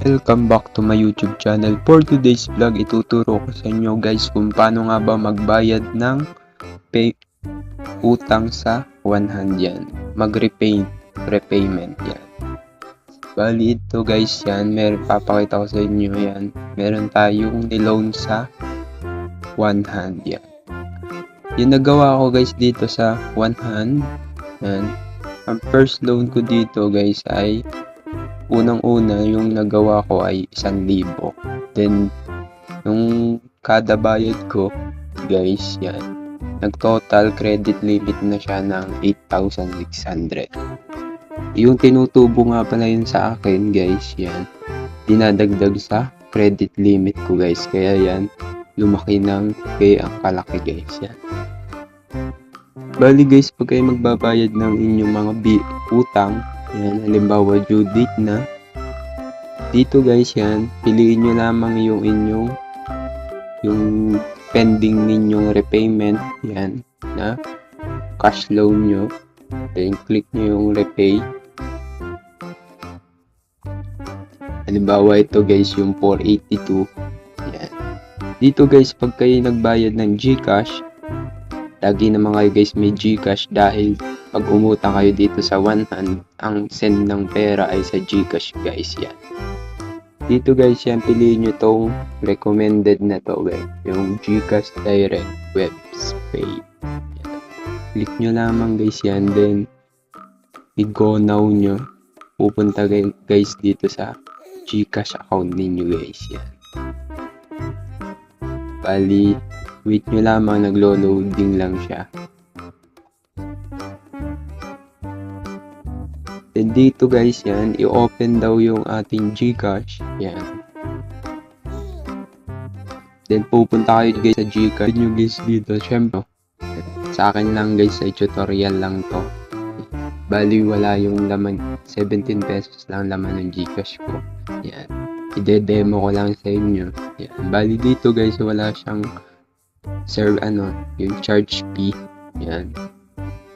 Welcome back to my YouTube channel. For today's vlog, ituturo ko sa inyo guys kung paano nga ba magbayad ng utang sa one hand yan. Repayment yan. Bali ito guys yan, papakita ko sa inyo yan. Meron tayong niloan sa one hand yan. Yung nagawa ko guys dito sa one hand, yan. Ang first loan ko dito guys ay unang-una yung nagawa ko ay 1,000. Then, nung kada bayad ko, guys, yan. Nag-total credit limit na siya ng 8,600. Yung tinutubo nga pala yun sa akin, guys, yan. Dinadagdag sa credit limit ko, guys. Kaya yan, lumaki ng kaya ang kalaki, guys, yan. Bali, guys, pag kayo magbabayad ng inyong mga utang, yan, halimbawa due date na. Dito guys yan, piliin nyo lamang yung pending ninyong repayment. Yan, na cash loan nyo. Then click nyo yung repay. Halimbawa ito guys, yung 482. Yan. Dito guys, pag kayo nagbayad ng GCash, lagi naman kayo guys may GCash dahil pag umutang kayo dito sa one hand, ang send ng pera ay sa GCash guys yan. Dito guys yan, piliin nyo tong recommended na to guys. Yung GCash Direct Webs Pay. Yan. Click nyo lamang guys yan, then i-go now nyo. Pupunta guys dito sa GCash account ninyo guys yan. Bali, wait nyo lamang, naglo-loading lang siya. Then dito guys yan, i-open daw yung ating GCash. Yan. Then pupunta kayo guys sa GCash nyo guys dito. Syempre, sa akin lang guys ay tutorial lang to. Bali wala yung laman, 17 pesos lang laman ng GCash ko. Yan. I-demo ko lang sa inyo. Yan. Bali dito guys wala siyang yung charge fee. Yan.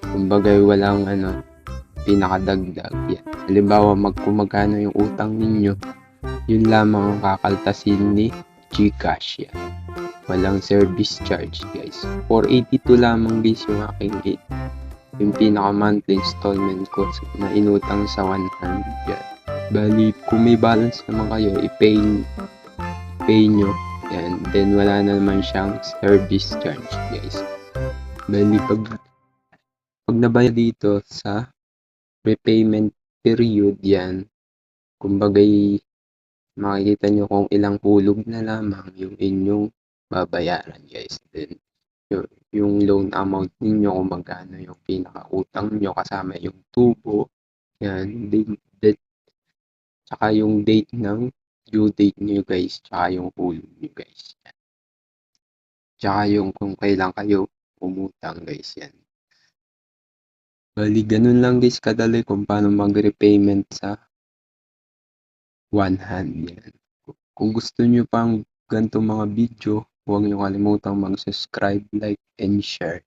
Kumbaga walang pinakadagdag. Yan. Halimbawa, magkano yung utang ninyo, yun lamang ang kakaltasin ni GCash. Yan. Walang service charge, guys. 482 lamang, guys, yung aking yung pinaka-monthly installment ko na inutang sa one hand. Yan. Bali, kung may balance naman kayo, i-pay nyo. Yan. Then, wala na naman siyang service charge, guys. Bali, pag nabayad dito sa repayment period yan, kumbaga makikita nyo kung ilang hulog na lamang yung inyong babayaran guys. Then yung loan amount ninyo kung magkano yung pinakautang nyo kasama yung tubo yan, tsaka yung date ng due date nyo guys, tsaka yung hulog nyo guys yan. Tsaka yung kung kailan kayo umutang guys yan. Bali, ganun lang guys kadali kung paano mag-repayment sa one hand yan. Kung gusto nyo pang ganitong mga video, huwag nyo kalimutang mag-subscribe, like, and share.